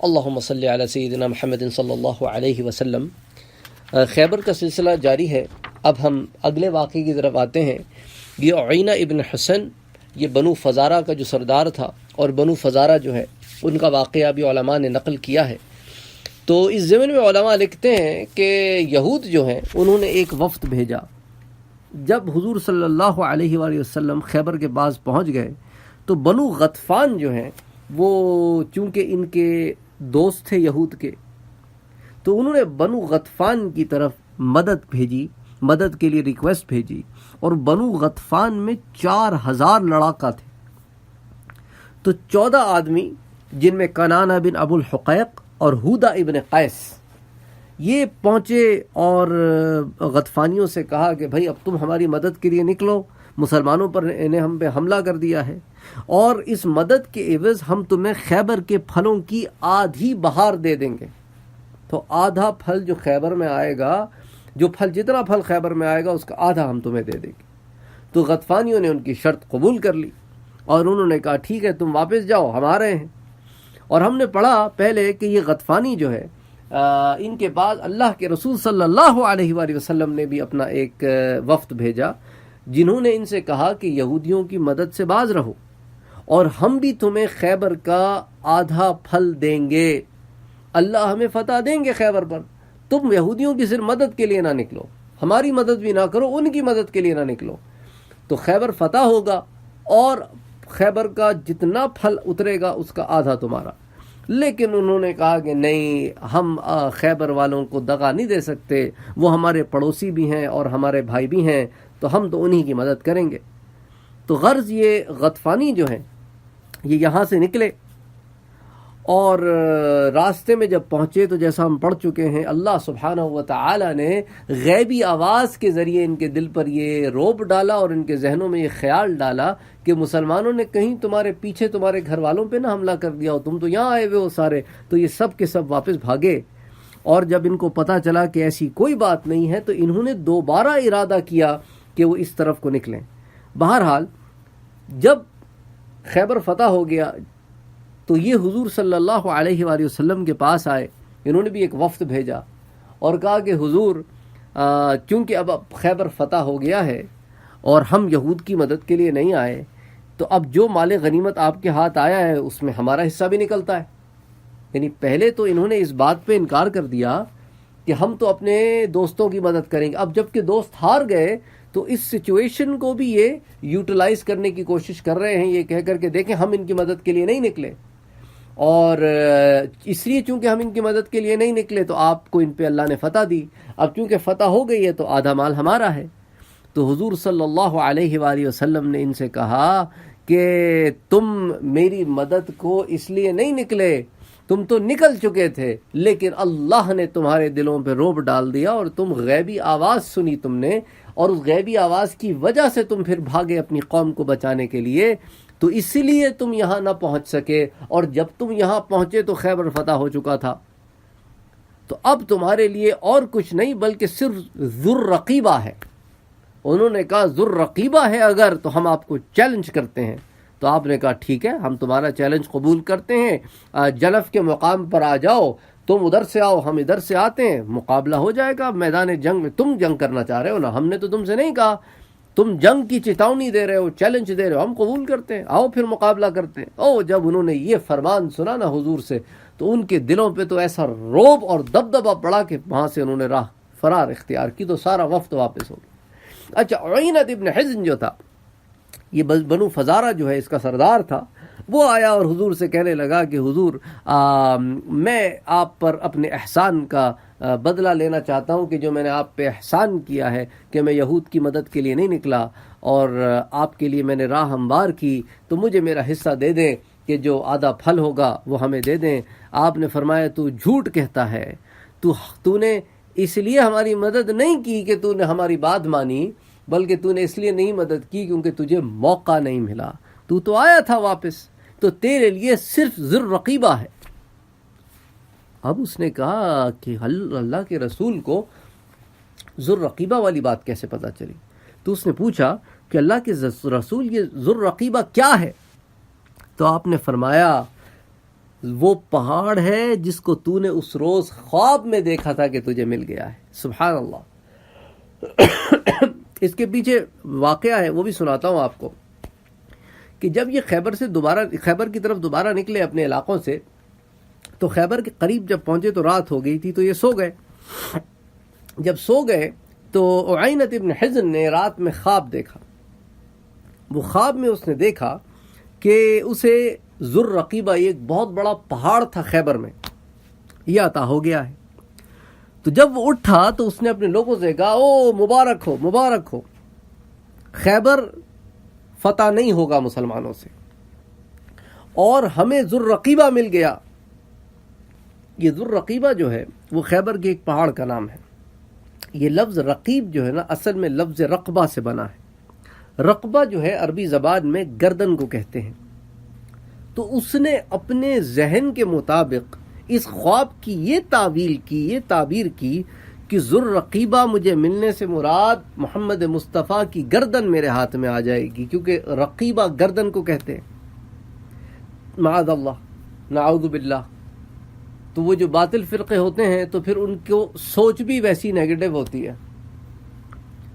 اللہم صلی علی سیدنا محمد صلی اللہ علیہ وسلم۔ خیبر کا سلسلہ جاری ہے۔ اب ہم اگلے واقعے کی طرف آتے ہیں۔ یہ عینہ ابن حسن، یہ بنو فزارہ کا جو سردار تھا، اور بنو فزارہ جو ہے ان کا واقعہ بھی علماء نے نقل کیا ہے۔ تو اس ضمن میں علماء لکھتے ہیں کہ یہود جو ہیں انہوں نے ایک وفد بھیجا۔ جب حضور صلی اللہ علیہ وآلہ وسلم خیبر کے پاس پہنچ گئے تو بنو غطفان جو ہیں وہ چونکہ ان کے دوست تھے یہود کے، تو انہوں نے بنو غطفان کی طرف مدد بھیجی، مدد کے لیے ریکویسٹ بھیجی، اور بنو غطفان میں 4000 لڑاکا تھے۔ تو 14 آدمی، جن میں کنانہ بن ابو الحقیق اور ہودہ ابن قیس، یہ پہنچے اور غطفانیوں سے کہا کہ بھائی اب تم ہماری مدد کے لیے نکلو، مسلمانوں پر انہیں ہم پہ حملہ کر دیا ہے، اور اس مدد کے عوض ہم تمہیں خیبر کے پھلوں کی آدھی بہار دے دیں گے۔ تو آدھا پھل جو خیبر میں آئے گا، جو پھل جتنا پھل خیبر میں آئے گا اس کا آدھا ہم تمہیں دے دیں گے۔ تو غطفانیوں نے ان کی شرط قبول کر لی، اور انہوں نے کہا ٹھیک ہے تم واپس جاؤ، ہم آ رہے ہیں۔ اور ہم نے پڑھا پہلے کہ یہ غطفانی جو ہے ان کے بعد اللہ کے رسول صلی اللہ علیہ وآلہ وسلم نے بھی اپنا ایک وفد بھیجا، جنہوں نے ان سے کہا کہ یہودیوں کی مدد سے باز رہو، اور ہم بھی تمہیں خیبر کا آدھا پھل دیں گے، اللہ ہمیں فتح دیں گے خیبر پر، تم یہودیوں کی صرف مدد کے لیے نہ نکلو، ہماری مدد بھی نہ کرو، ان کی مدد کے لیے نہ نکلو، تو خیبر فتح ہوگا، اور خیبر کا جتنا پھل اترے گا اس کا آدھا تمہارا۔ لیکن انہوں نے کہا کہ نہیں، ہم خیبر والوں کو دغا نہیں دے سکتے، وہ ہمارے پڑوسی بھی ہیں اور ہمارے بھائی بھی ہیں، تو ہم تو انہی کی مدد کریں گے۔ تو غرض یہ غطفانی جو ہیں یہ یہاں سے نکلے، اور راستے میں جب پہنچے تو جیسا ہم پڑھ چکے ہیں، اللہ سبحانہ و تعالی نے غیبی آواز کے ذریعے ان کے دل پر یہ روب ڈالا اور ان کے ذہنوں میں یہ خیال ڈالا کہ مسلمانوں نے کہیں تمہارے پیچھے تمہارے گھر والوں پہ نہ حملہ کر دیا ہو، تم تو یہاں آئے ہوئے ہو سارے۔ تو یہ سب کے سب واپس بھاگے، اور جب ان کو پتہ چلا کہ ایسی کوئی بات نہیں ہے تو انہوں نے دوبارہ ارادہ کیا کہ وہ اس طرف کو نکلیں۔ بہرحال جب خیبر فتح ہو گیا تو یہ حضور صلی اللہ علیہ وآلہ وسلم کے پاس آئے، انہوں نے بھی ایک وفد بھیجا اور کہا کہ حضور چونکہ اب خیبر فتح ہو گیا ہے اور ہم یہود کی مدد کے لیے نہیں آئے، تو اب جو مال غنیمت آپ کے ہاتھ آیا ہے اس میں ہمارا حصہ بھی نکلتا ہے۔ یعنی پہلے تو انہوں نے اس بات پہ انکار کر دیا کہ ہم تو اپنے دوستوں کی مدد کریں گے، اب جب کہ دوست ہار گئے تو اس سچویشن کو بھی یہ یوٹیلائز کرنے کی کوشش کر رہے ہیں، یہ کہہ کر کے دیکھیں ہم ان کی مدد کے لیے نہیں نکلے، اور اس لیے چونکہ ہم ان کی مدد کے لیے نہیں نکلے تو آپ کو ان پہ اللہ نے فتح دی، اب چونکہ فتح ہو گئی ہے تو آدھا مال ہمارا ہے۔ تو حضور صلی اللہ علیہ وآلہ وسلم نے ان سے کہا کہ تم میری مدد کو اس لیے نہیں نکلے، تم تو نکل چکے تھے، لیکن اللہ نے تمہارے دلوں پہ روب ڈال دیا اور تم غیبی آواز سنی تم نے، اور اس غیبی آواز کی وجہ سے تم پھر بھاگے اپنی قوم کو بچانے کے لیے، تو اسی لیے تم یہاں نہ پہنچ سکے، اور جب تم یہاں پہنچے تو خیبر فتح ہو چکا تھا۔ تو اب تمہارے لیے اور کچھ نہیں بلکہ صرف ذوالرقیبہ ہے۔ انہوں نے کہا ذوالرقیبہ ہے اگر تو ہم آپ کو چیلنج کرتے ہیں۔ تو آپ نے کہا ٹھیک ہے، ہم تمہارا چیلنج قبول کرتے ہیں، جلف کے مقام پر آ جاؤ، تم ادھر سے آؤ ہم ادھر سے آتے ہیں، مقابلہ ہو جائے گا میدان جنگ میں۔ تم جنگ کرنا چاہ رہے ہو نا، ہم نے تو تم سے نہیں کہا، تم جنگ کی چتاونی دے رہے ہو، چیلنج دے رہے ہو، ہم قبول کرتے ہیں، آؤ پھر مقابلہ کرتے ہیں۔ جب انہوں نے یہ فرمان سنا نا حضور سے تو ان کے دلوں پہ تو ایسا روب اور دبدبہ پڑا کہ وہاں سے انہوں نے راہ فرار اختیار کی، تو سارا وفد واپس ہو گیا۔ اچھا، عینہ ابن حزن جو تھا، یہ بنو فزارہ جو ہے اس کا سردار تھا، وہ آیا اور حضور سے کہنے لگا کہ حضور میں آپ پر اپنے احسان کا بدلہ لینا چاہتا ہوں کہ جو میں نے آپ پہ احسان کیا ہے کہ میں یہود کی مدد کے لیے نہیں نکلا اور آپ کے لیے میں نے راہ ہموار کی، تو مجھے میرا حصہ دے دیں کہ جو آدھا پھل ہوگا وہ ہمیں دے دیں۔ آپ نے فرمایا تو جھوٹ کہتا ہے، تو نے اس لیے ہماری مدد نہیں کی کہ تو نے ہماری بات مانی، بلکہ تو نے اس لیے نہیں مدد کی کیونکہ تجھے موقع نہیں ملا، تو آیا تھا واپس، تو تیرے لیے صرف ذوالرقیبہ ہے۔ اب اس نے کہا کہ اللہ کے رسول کو ذوالرقیبہ والی بات کیسے پتہ چلی؟ تو اس نے پوچھا کہ اللہ کے رسول یہ ذوالرقیبہ کیا ہے؟ تو آپ نے فرمایا وہ پہاڑ ہے جس کو تو نے اس روز خواب میں دیکھا تھا کہ تجھے مل گیا ہے. سبحان اللہ. اس کے پیچھے واقعہ ہے، وہ بھی سناتا ہوں آپ کو، کہ جب یہ خیبر کی طرف دوبارہ نکلے اپنے علاقوں سے، تو خیبر کے قریب جب پہنچے تو رات ہو گئی تھی، تو یہ سو گئے. جب سو گئے تو عینت ابن حزن نے رات میں خواب دیکھا. وہ خواب میں اس نے دیکھا کہ اسے ذو الرقیبہ، ایک بہت بڑا پہاڑ تھا خیبر میں، یہ عطا ہو گیا ہے. تو جب وہ اٹھا تو اس نے اپنے لوگوں سے کہا، او مبارک ہو، مبارک ہو، خیبر فتح نہیں ہوگا مسلمانوں سے، اور ہمیں ذو الرقیبہ مل گیا. یہ ذو الرقیبہ جو ہے وہ خیبر کے ایک پہاڑ کا نام ہے. یہ لفظ رقیب جو ہے نا، اصل میں لفظ رقبہ سے بنا ہے. رقبہ جو ہے عربی زبان میں گردن کو کہتے ہیں. تو اس نے اپنے ذہن کے مطابق اس خواب کی یہ تعبیر کی کہ ذو الرقیبہ مجھے ملنے سے مراد محمد مصطفیٰ کی گردن میرے ہاتھ میں آ جائے گی، کیونکہ رقیبہ گردن کو کہتے ہیں. معاذ اللہ، نعوذ باللہ. تو وہ جو باطل فرقے ہوتے ہیں تو پھر ان کو سوچ بھی ویسی نیگیٹو ہوتی ہے.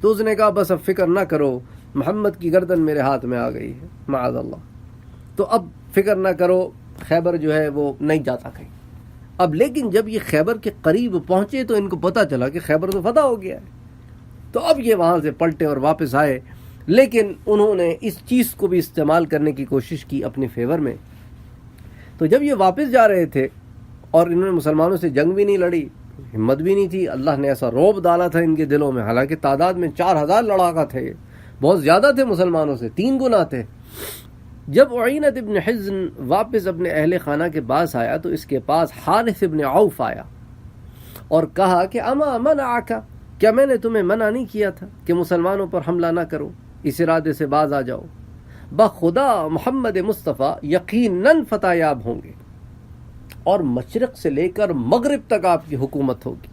تو اس نے کہا بس اب فکر نہ کرو، محمد کی گردن میرے ہاتھ میں آ گئی ہے، معاذ اللہ. تو اب فکر نہ کرو، خیبر جو ہے وہ نہیں جاتا کہیں. اب لیکن جب یہ خیبر کے قریب پہنچے تو ان کو پتہ چلا کہ خیبر تو فتح ہو گیا ہے. تو اب یہ وہاں سے پلٹے اور واپس آئے، لیکن انہوں نے اس چیز کو بھی استعمال کرنے کی کوشش کی اپنے فیور میں. تو جب یہ واپس جا رہے تھے اور انہوں نے مسلمانوں سے جنگ بھی نہیں لڑی، ہمت بھی نہیں تھی، اللہ نے ایسا رعب ڈالا تھا ان کے دلوں میں. حالانکہ تعداد میں 4000 لڑاکا تھے، یہ بہت زیادہ تھے مسلمانوں سے، 3 گنا تھے. جب عینت ابن حزن واپس اپنے اہل خانہ کے پاس آیا تو اس کے پاس حارث ابن عوف آیا اور کہا کہ اما منعک، کیا میں نے تمہیں منع نہیں کیا تھا کہ مسلمانوں پر حملہ نہ کرو، اس ارادے سے باز آ جاؤ. بخدا محمد مصطفیٰ یقیناً فتح یاب ہوں گے، اور مشرق سے لے کر مغرب تک آپ کی حکومت ہوگی،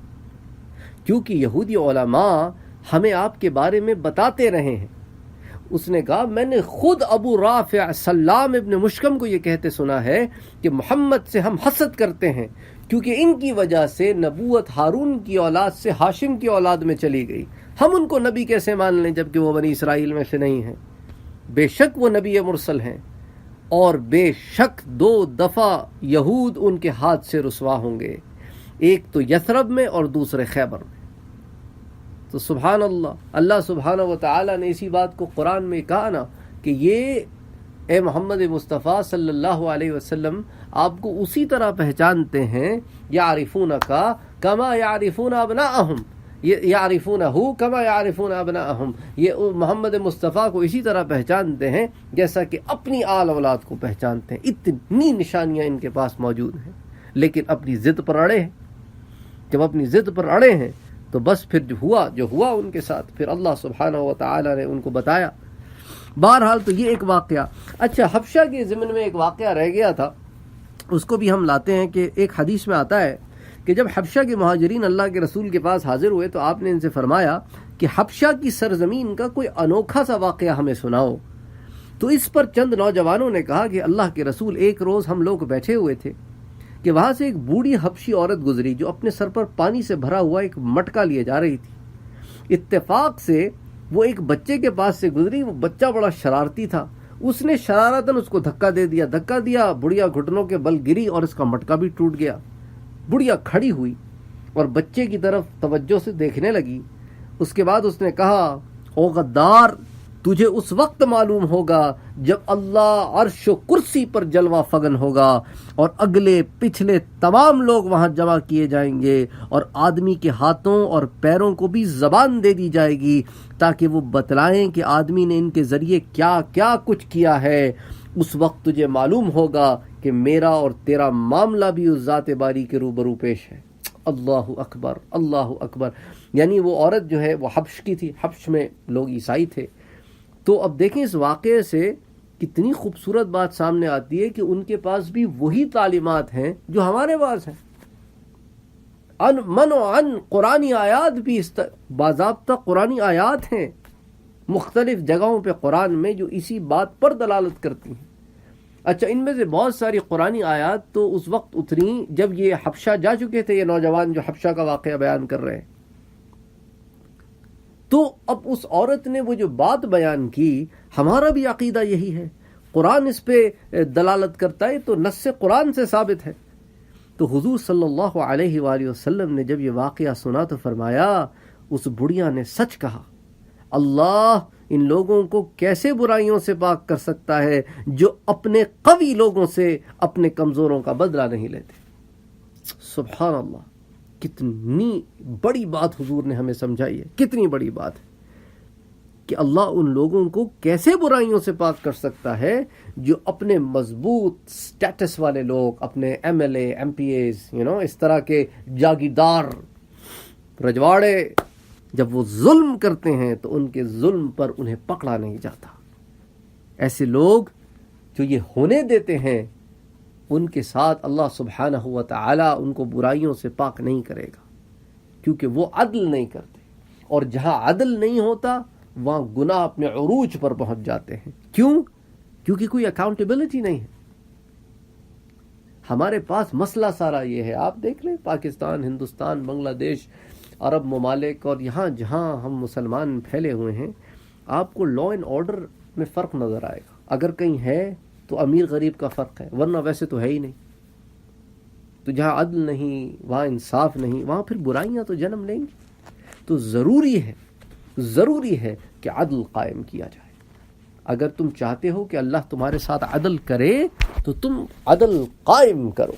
کیونکہ یہودی علماء ہمیں آپ کے بارے میں بتاتے رہے ہیں. اس نے کہا میں نے خود ابو رافع سلام ابن مشکم کو یہ کہتے سنا ہے کہ محمد سے ہم حسد کرتے ہیں، کیونکہ ان کی وجہ سے نبوت ہارون کی اولاد سے ہاشم کی اولاد میں چلی گئی. ہم ان کو نبی کیسے مان لیں جبکہ وہ بنی اسرائیل میں سے نہیں ہیں؟ بے شک وہ نبی مرسل ہیں، اور بے شک 2 دفعہ یہود ان کے ہاتھ سے رسوا ہوں گے، ایک تو یثرب میں اور دوسرے خیبر میں. تو سبحان اللہ، اللہ سبحانہ و تعالی نے اسی بات کو قرآن میں کہا نا کہ یہ اے محمد مصطفیٰ صلی اللہ علیہ وسلم آپ کو اسی طرح پہچانتے ہیں، یعرفونک کما یعرفون ابناءہم، یعرفونہ کما یعرفون ابناءہم، یہ محمد مصطفیٰ کو اسی طرح پہچانتے ہیں جیسا کہ اپنی آل اولاد کو پہچانتے ہیں. اتنی نشانیاں ان کے پاس موجود ہیں، لیکن اپنی ضد پر اڑے ہیں. جب اپنی ضد پر اڑے ہیں تو بس پھر جو ہوا ان کے ساتھ، پھر اللہ سبحانہ و تعالی نے ان کو بتایا. بہرحال تو یہ ایک واقعہ. اچھا، حبشہ کے ضمن میں ایک واقعہ رہ گیا تھا، اس کو بھی ہم لاتے ہیں کہ ایک حدیث میں آتا ہے کہ جب حبشہ کے مہاجرین اللہ کے رسول کے پاس حاضر ہوئے تو آپ نے ان سے فرمایا کہ حبشہ کی سرزمین کا کوئی انوکھا سا واقعہ ہمیں سناؤ. تو اس پر چند نوجوانوں نے کہا کہ اللہ کے رسول، ایک روز ہم لوگ بیٹھے ہوئے تھے کہ وہاں سے ایک بوڑھی حبشی عورت گزری جو اپنے سر پر پانی سے بھرا ہوا ایک مٹکا لیے جا رہی تھی. اتفاق سے وہ ایک بچے کے پاس سے گزری. وہ بچہ بڑا شرارتی تھا، اس نے شرارتاً اس کو دھکا دیا. بڑھیا گھٹنوں کے بل گری اور اس کا مٹکا بھی ٹوٹ گیا. بڑھیا کھڑی ہوئی اور بچے کی طرف توجہ سے دیکھنے لگی. اس کے بعد اس نے کہا، او غدار، تجھے اس وقت معلوم ہوگا جب اللہ عرش و کرسی پر جلوہ فگن ہوگا اور اگلے پچھلے تمام لوگ وہاں جمع کیے جائیں گے، اور آدمی کے ہاتھوں اور پیروں کو بھی زبان دے دی جائے گی تاکہ وہ بتلائیں کہ آدمی نے ان کے ذریعے کیا کیا کچھ کیا ہے. اس وقت تجھے معلوم ہوگا کہ میرا اور تیرا معاملہ بھی اس ذات باری کے روبرو پیش ہے. اللہ اکبر، اللہ اکبر. یعنی وہ عورت جو ہے وہ حبش کی تھی، حبش میں لوگ عیسائی تھے. تو اب دیکھیں اس واقعے سے کتنی خوبصورت بات سامنے آتی ہے کہ ان کے پاس بھی وہی تعلیمات ہیں جو ہمارے پاس ہیں. من و ان قرآنی آیات بھی باضابطہ قرآنی آیات ہیں مختلف جگہوں پہ قرآن میں جو اسی بات پر دلالت کرتی ہیں. اچھا، ان میں سے بہت ساری قرآنی آیات تو اس وقت اتری جب یہ حبشہ جا چکے تھے، یہ نوجوان جو حبشہ کا واقعہ بیان کر رہے ہیں. تو اب اس عورت نے وہ جو بات بیان کی، ہمارا بھی عقیدہ یہی ہے، قرآن اس پہ دلالت کرتا ہے، تو نص قرآن سے ثابت ہے. تو حضور صلی اللہ علیہ وآلہ وسلم نے جب یہ واقعہ سنا تو فرمایا اس بڑھیا نے سچ کہا، اللہ ان لوگوں کو کیسے برائیوں سے پاک کر سکتا ہے جو اپنے قوی لوگوں سے اپنے کمزوروں کا بدلہ نہیں لیتے. سبحان اللہ، کتنی بڑی بات حضور نے ہمیں سمجھائی ہے، کتنی بڑی بات ہے کہ اللہ ان لوگوں کو کیسے برائیوں سے پاک کر سکتا ہے جو اپنے مضبوط سٹیٹس والے لوگ، اپنے M L A, M Ps ایز، اس طرح کے جاگیردار رجواڑے، جب وہ ظلم کرتے ہیں تو ان کے ظلم پر انہیں پکڑا نہیں جاتا. ایسے لوگ جو یہ ہونے دیتے ہیں ان کے ساتھ اللہ سبحانہ و تعالی ان کو برائیوں سے پاک نہیں کرے گا، کیونکہ وہ عدل نہیں کرتے، اور جہاں عدل نہیں ہوتا وہاں گناہ اپنے عروج پر پہنچ جاتے ہیں. کیوں؟ کیونکہ کوئی اکاؤنٹیبلٹی نہیں ہے. ہمارے پاس مسئلہ سارا یہ ہے، آپ دیکھ لیں پاکستان، ہندوستان، بنگلہ دیش، عرب ممالک، اور یہاں جہاں ہم مسلمان پھیلے ہوئے ہیں، آپ کو لا اینڈ آرڈر میں فرق نظر آئے گا. اگر کہیں ہے تو امیر غریب کا فرق ہے، ورنہ ویسے تو ہے ہی نہیں. تو جہاں عدل نہیں، وہاں انصاف نہیں، وہاں پھر برائیاں تو جنم لیں گی. تو ضروری ہے کہ عدل قائم کیا جائے. اگر تم چاہتے ہو کہ اللہ تمہارے ساتھ عدل کرے تو تم عدل قائم کرو.